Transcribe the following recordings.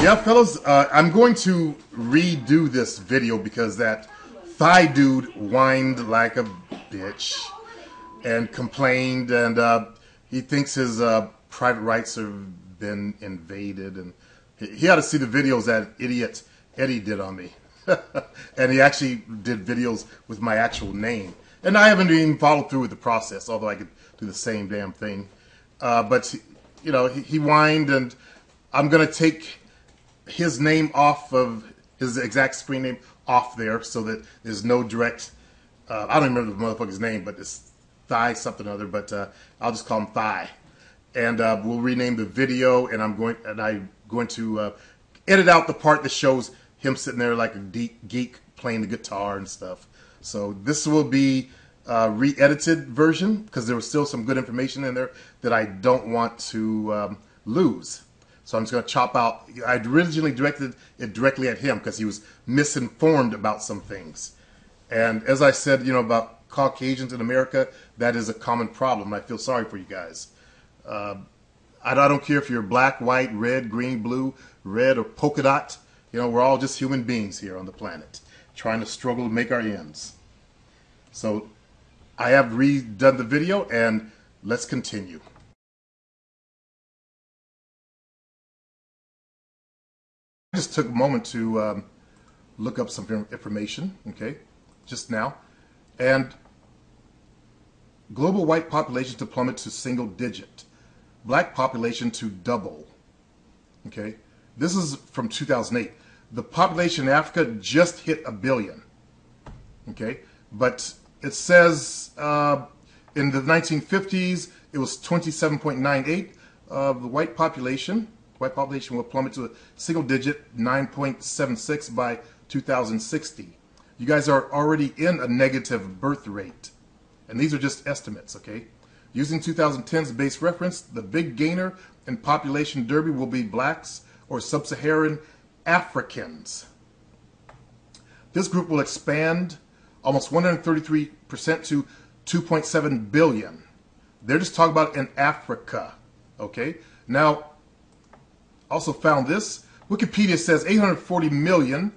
Yeah, fellas, I'm going to redo this video because that thigh dude whined like a bitch and complained, and he thinks his private rights have been invaded, and he ought to see the videos that idiot Eddie did on me. And he actually did videos with my actual name. And I haven't even followed through with the process, although I could do the same damn thing. But, you know, he whined, and I'm going to take his name off of his exact screen name off there so that there's no direct, I don't remember the motherfucker's name, but it's Thigh something or other, but I'll just call him Thigh. And we'll rename the video, and I'm going to edit out the part that shows him sitting there like a geek playing the guitar and stuff. So this will be a re-edited version because there was still some good information in there that I don't want to lose. So I'm just going to chop out. I originally directed it directly at him because he was misinformed about some things. And as I said, you know, about Caucasians in America, that is a common problem. I feel sorry for you guys. I don't care if you're black, white, red, green, blue, red, or polka dot. You know, we're all just human beings here on the planet, trying to struggle to make our ends. So I have redone the video, and let's continue. I just took a moment to look up some information, okay, just now. And global white population to plummet to single digit. Black population to double. Okay, this is from 2008. The population in Africa just hit 1 billion. Okay, but it says in the 1950s it was 27.98 of the white population. White population will plummet to a single digit, 9.76 by 2060. You guys are already in a negative birth rate. And these are just estimates, okay? Using 2010's base reference, the big gainer in population derby will be blacks or sub-Saharan Africans. This group will expand almost 133% to 2.7 billion. They're just talking about in Africa, okay? Now, also found this. Wikipedia says 840 million,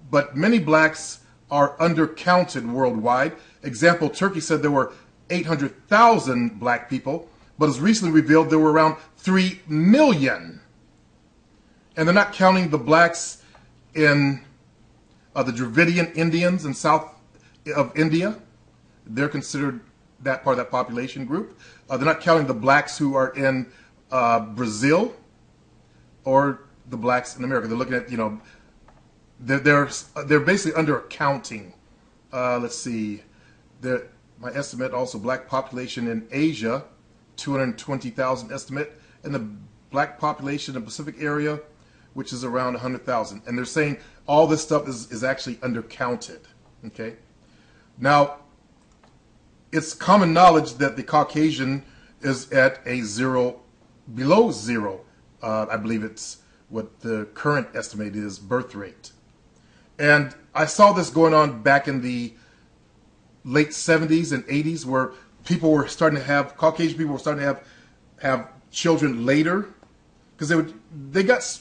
but many blacks are undercounted worldwide. Example, Turkey said there were 800,000 black people, but as recently revealed there were around 3 million. And they're not counting the blacks in the Dravidian Indians in south of India. They're considered that part of that population group. They're not counting the blacks who are in Brazil or the blacks in America. They're looking at, you know, they're basically under accounting. Let's see, my estimate also black population in Asia, 220,000 estimate, and the black population in the Pacific area, which is around 100,000. And they're saying all this stuff is actually undercounted. Okay, now it's common knowledge that the Caucasian is at a zero, below zero. I believe it's what the current estimate is, birth rate. And I saw this going on back in the late 70s and 80s where people were starting to have, Caucasian people were starting to have children later because they got,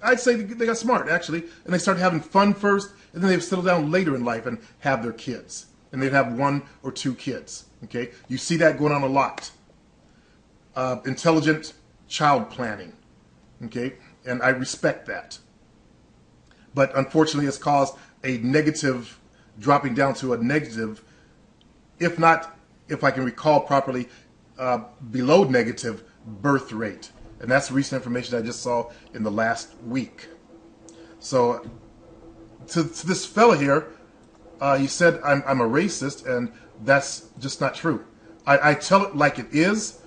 I'd say they got smart actually, and they started having fun first, and then they would settle down later in life and have their kids. And they'd have 1 or 2 kids, okay? You see that going on a lot. Intelligent child planning. Okay, and I respect that. But unfortunately, it's caused a negative, dropping down to a negative, if not, if I can recall properly, below negative birth rate. And that's recent information I just saw in the last week. So, to this fella here, he said I'm a racist, and that's just not true. I tell it like it is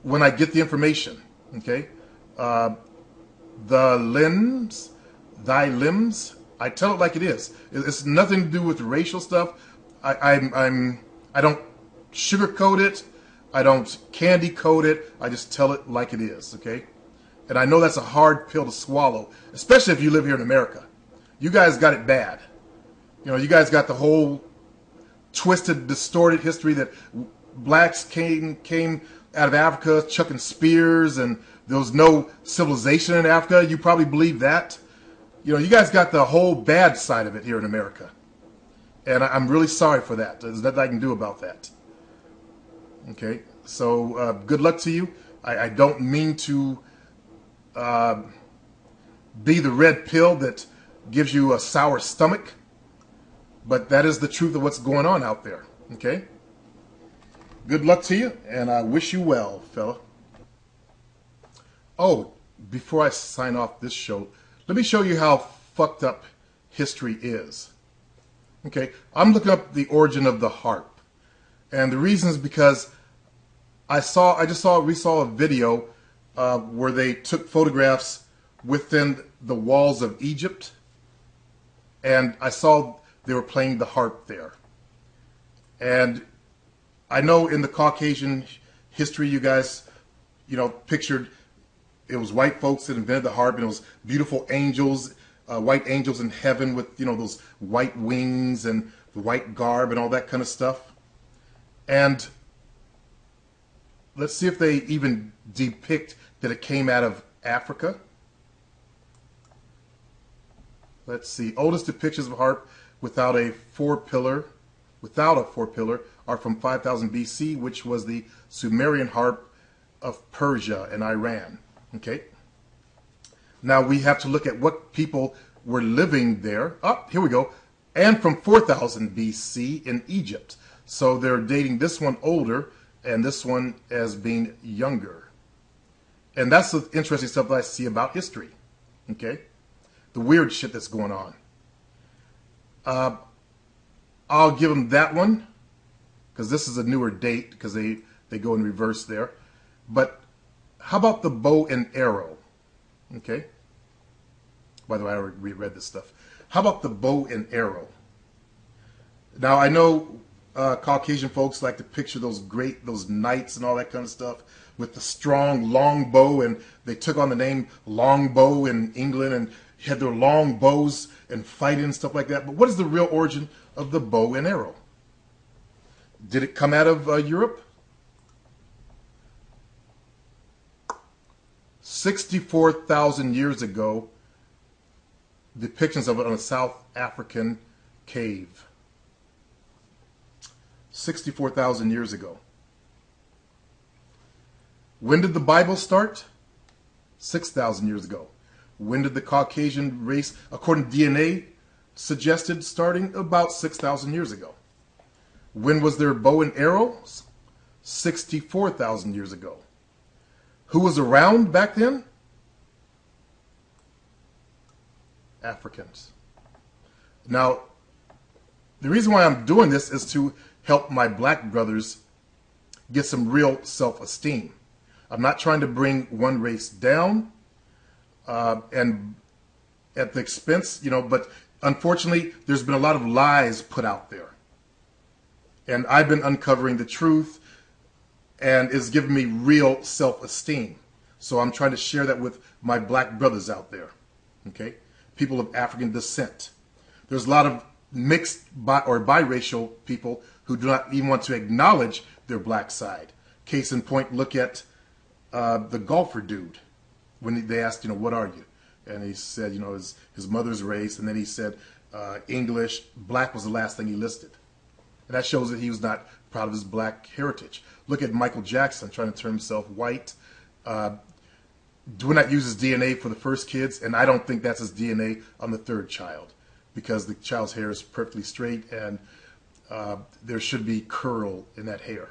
when I get the information, okay? The limbs, thy limbs, I tell it like it is. It's nothing to do with racial stuff. I don't sugarcoat it. I don't candy coat it. I just tell it like it is, okay? And I know that's a hard pill to swallow, especially if you live here in America. You guys got it bad. You know, you guys got the whole twisted, distorted history that blacks came out of Africa chucking spears and there was no civilization in Africa. You probably believe that. You know, you guys got the whole bad side of it here in America. And I'm really sorry for that. There's nothing I can do about that. Okay, so good luck to you. I don't mean to be the red pill that gives you a sour stomach, but that is the truth of what's going on out there. Okay? Good luck to you, and I wish you well, fella. Oh, before I sign off this show, let me show you how fucked up history is. Okay, I'm looking up the origin of the harp, and the reason is because we saw a video where they took photographs within the walls of Egypt, and I saw they were playing the harp there. And I know in the Caucasian history, you guys, you know, pictured it was white folks that invented the harp, and it was beautiful angels, white angels in heaven with, you know, those white wings and the white garb and all that kind of stuff. And let's see if they even depict that it came out of Africa. Let's see. Oldest depictions of a harp without a four pillar are from 5000 BC, which was the Sumerian harp of Persia and Iran. Okay. Now we have to look at what people were living there. Oh, here we go. And from 4000 BC in Egypt. So they're dating this one older and this one as being younger. And that's the interesting stuff that I see about history. Okay. The weird shit that's going on. I'll give them that one because this is a newer date because they go in reverse there. But how about the bow and arrow? Okay. By the way, I already reread this stuff. How about the bow and arrow? Now, I know Caucasian folks like to picture those knights and all that kind of stuff with the strong long bow, and they took on the name longbow in England and had their long bows and fighting and stuff like that. But what is the real origin of the bow and arrow? Did it come out of Europe? 64,000 years ago, depictions of it on a South African cave. 64,000 years ago. When did the Bible start? 6,000 years ago. When did the Caucasian race, according to DNA, suggested starting? About 6,000 years ago. When was there bow and arrows? 64,000 years ago. Who was around back then? Africans. Now, the reason why I'm doing this is to help my black brothers get some real self-esteem. I'm not trying to bring one race down and at the expense, you know, but unfortunately, there's been a lot of lies put out there. And I've been uncovering the truth, and it's given me real self-esteem. So I'm trying to share that with my black brothers out there, okay? People of African descent. There's a lot of mixed or biracial people who do not even want to acknowledge their black side. Case in point, look at the golfer dude. When they asked, you know, what are you? And he said, you know, his mother's race, and then he said English. Black was the last thing he listed. And that shows that he was not proud of his black heritage. Look at Michael Jackson trying to turn himself white. Do not use his DNA for the first kids, and I don't think that's his DNA on the third child, because the child's hair is perfectly straight, and there should be curl in that hair.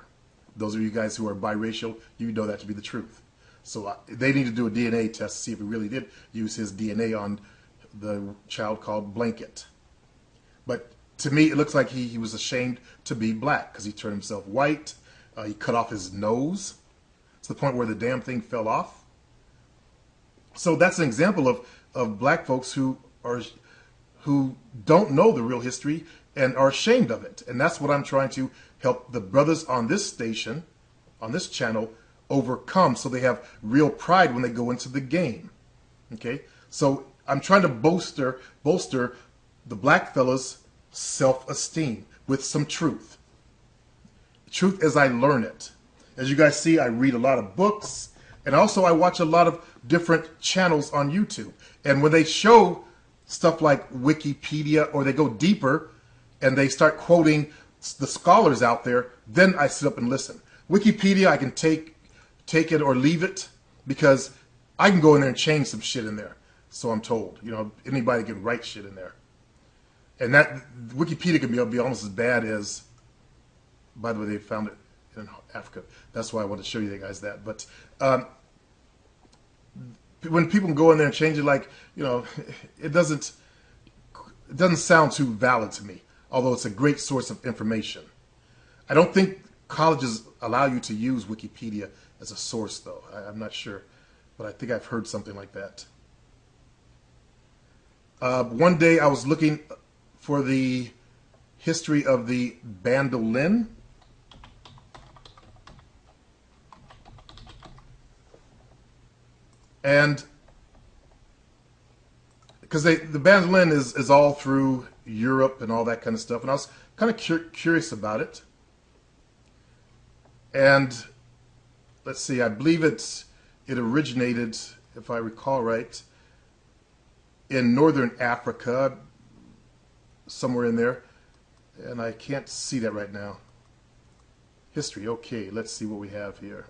Those of you guys who are biracial, you know that to be the truth. So they need to do a DNA test to see if he really did use his DNA on the child called Blanket. But to me, it looks like he was ashamed to be black because he turned himself white. He cut off his nose to the point where the damn thing fell off. So that's an example of black folks who don't know the real history and are ashamed of it. And that's what I'm trying to help the brothers on this station, on this channel, overcome, so they have real pride when they go into the game. Okay? So I'm trying to bolster the black fellas' self-esteem with some truth. Truth as I learn it. As you guys see, I read a lot of books, and also I watch a lot of different channels on YouTube. And when they show stuff like Wikipedia, or they go deeper and they start quoting the scholars out there, then I sit up and listen. Wikipedia, I can take it or leave it, because I can go in there and change some shit in there. So I'm told, you know, anybody can write shit in there. And that Wikipedia can be almost as bad as, by the way, they found it in Africa. That's why I want to show you guys that. But when people can go in there and change it, like, you know, it doesn't sound too valid to me, although it's a great source of information. I don't think colleges allow you to use Wikipedia as a source, though. I'm not sure, but I think I've heard something like that. One day I was looking for the history of the bandolin. And because the bandolin is all through Europe and all that kind of stuff, and I was kind of curious about it. And let's see, I believe it originated, if I recall right, in northern Africa, somewhere in there, and I can't see that right now. History, okay, let's see what we have here.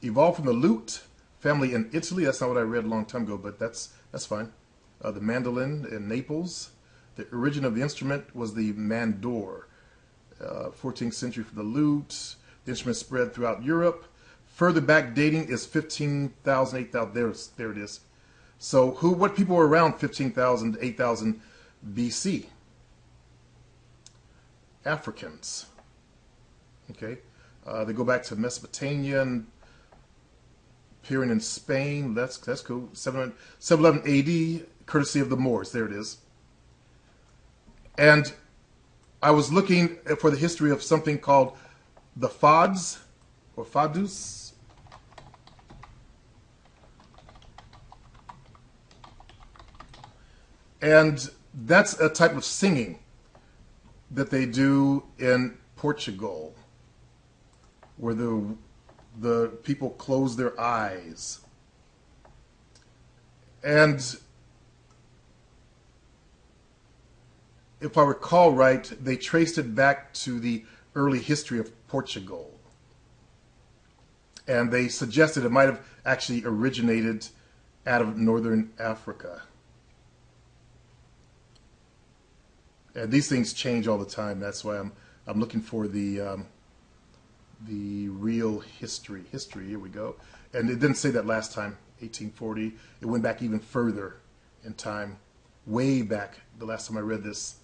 Evolved from the lute family in Italy. That's not what I read a long time ago, but that's fine. The mandolin in Naples. The origin of the instrument was the mandor. 14th century for the lute. The instrument spread throughout Europe. Further back dating is 15,000, 8,000. There it is. So what people were around 15,000, 8,000 BC? Africans. Okay. They go back to Mesopotamia and appearing in Spain. That's cool. 711 AD, courtesy of the Moors. There it is. And I was looking for the history of something called the Fads, or Fadus. And that's a type of singing that they do in Portugal, where the people close their eyes. And if I recall right, they traced it back to the early history of Portugal. And they suggested it might have actually originated out of northern Africa. And these things change all the time. That's why I'm looking for the real history. Here we go. And it didn't say that last time, 1840. It went back even further in time, way back the last time I read this.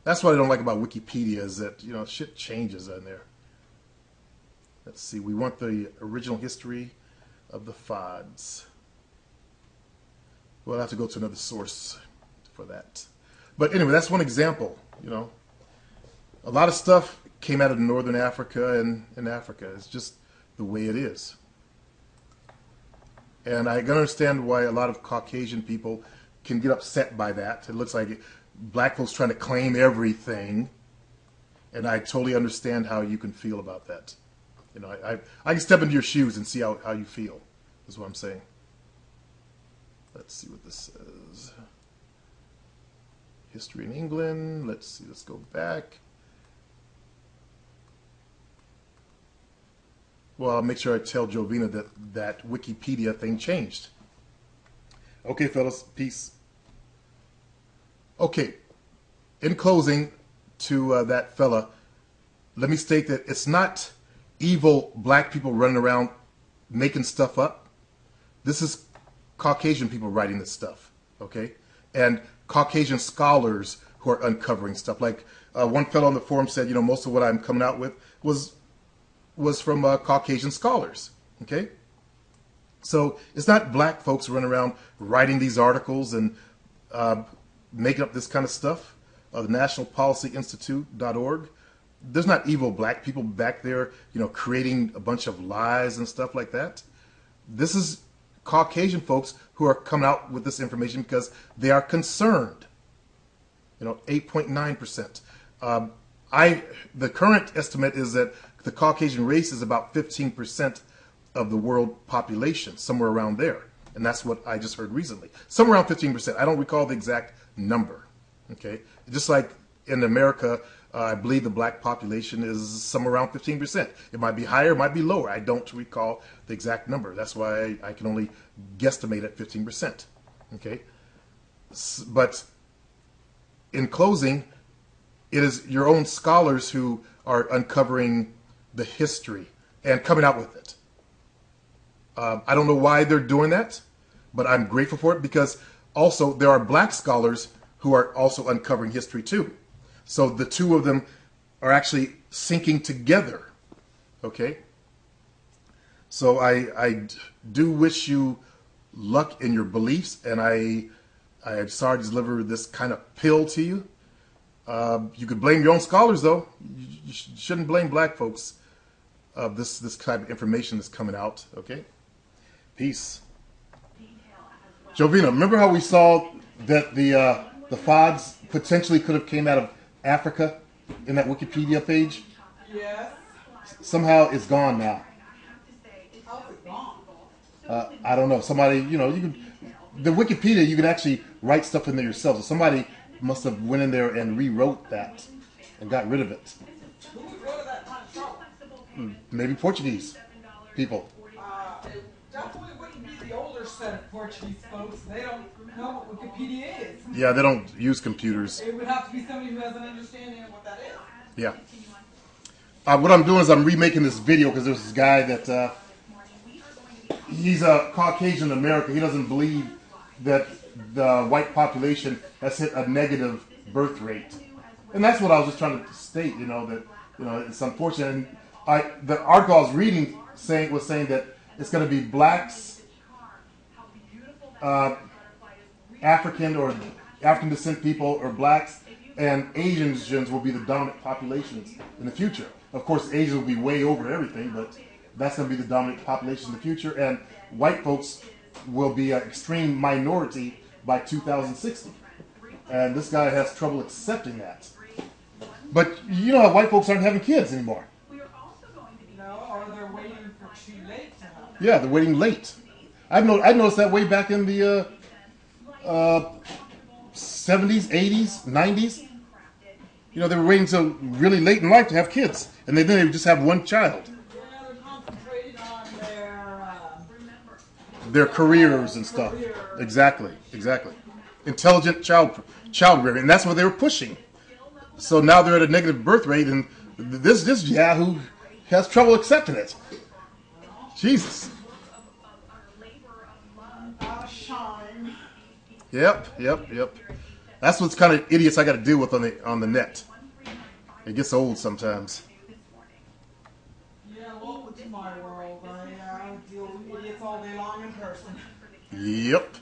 That's what I don't like about Wikipedia, is that, you know, shit changes in there. Let's see. We want the original history of the Fads. We'll have to go to another source for that. But anyway, that's one example, you know. A lot of stuff came out of northern Africa and in Africa. It's just the way it is. And I can understand why a lot of Caucasian people can get upset by that. It looks like black folks trying to claim everything. And I totally understand how you can feel about that. You know, I can step into your shoes and see how you feel, is what I'm saying. Let's see what this says. History in England. Let's see, let's go back. Well, I'll make sure I tell Jovina that Wikipedia thing changed. Okay, fellas, peace. Okay, in closing to that fella, let me state that it's not evil black people running around making stuff up. This is Caucasian people writing this stuff, okay? And Caucasian scholars who are uncovering stuff. Like one fellow on the forum said, you know, most of what I'm coming out with was from Caucasian scholars, okay? So it's not black folks running around writing these articles and making up this kind of stuff. The nationalpolicyinstitute.org. There's not evil black people back there, you know, creating a bunch of lies and stuff like that. This is Caucasian folks who are coming out with this information because they are concerned. You know, 8.9%. The current estimate is that the Caucasian race is about 15% of the world population, somewhere around there. And that's what I just heard recently. Somewhere around 15%. I don't recall the exact number. Okay? Just like in America, I believe the black population is somewhere around 15%. It might be higher, it might be lower. I don't recall the exact number. That's why I can only guesstimate at 15%. Okay? But in closing, it is your own scholars who are uncovering the history and coming out with it. I don't know why they're doing that, but I'm grateful for it because also there are black scholars who are also uncovering history too. So the two of them are actually syncing together. Okay? So I do wish you luck in your beliefs, and I'm sorry to deliver this kind of pill to you. You could blame your own scholars, though. You shouldn't blame black folks of this type of information that's coming out. Okay? Peace. Jovina, remember how we saw that the FODs potentially could have came out of Africa in that Wikipedia page? Yes. Somehow it's gone now. How's it gone? I don't know. Somebody, you can, the Wikipedia, you can actually write stuff in there yourself. So somebody must have went in there and rewrote that and got rid of it. Who wrote that kind of trouble? Maybe Portuguese people. It definitely wouldn't be the older set of Portuguese folks. They don't know what Wikipedia is. Yeah, they don't use computers. It would have to be somebody who has an understanding of what that is. Yeah. What I'm doing is I'm remaking this video because there's this guy that he's a Caucasian American. He doesn't believe that the white population has hit a negative birth rate, and that's what I was just trying to state. That it's unfortunate. And the article I was reading was saying that it's going to be blacks, African or African descent people, or blacks and Asians will be the dominant populations in the future. Of course, Asians will be way over everything, but that's going to be the dominant population in the future, and white folks will be an extreme minority by 2060. And this guy has trouble accepting that. But you know how white folks aren't having kids anymore. No, or they're waiting for too late to have. Yeah, they're waiting late. I noticed that way back in the 70s, 80s, 90s. They were waiting until really late in life to have kids, and then they would just have one child. Yeah, they're concentrating on Their careers and stuff. Exactly. Intelligent child rearing, and that's what they were pushing. So now they're at a negative birth rate, and this Yahoo has trouble accepting it. Jesus. shine. Yep. That's what's kind of idiots I got to deal with on the net. It gets old sometimes. Yeah, welcome to my world. I deal with idiots all day long in person. Yep.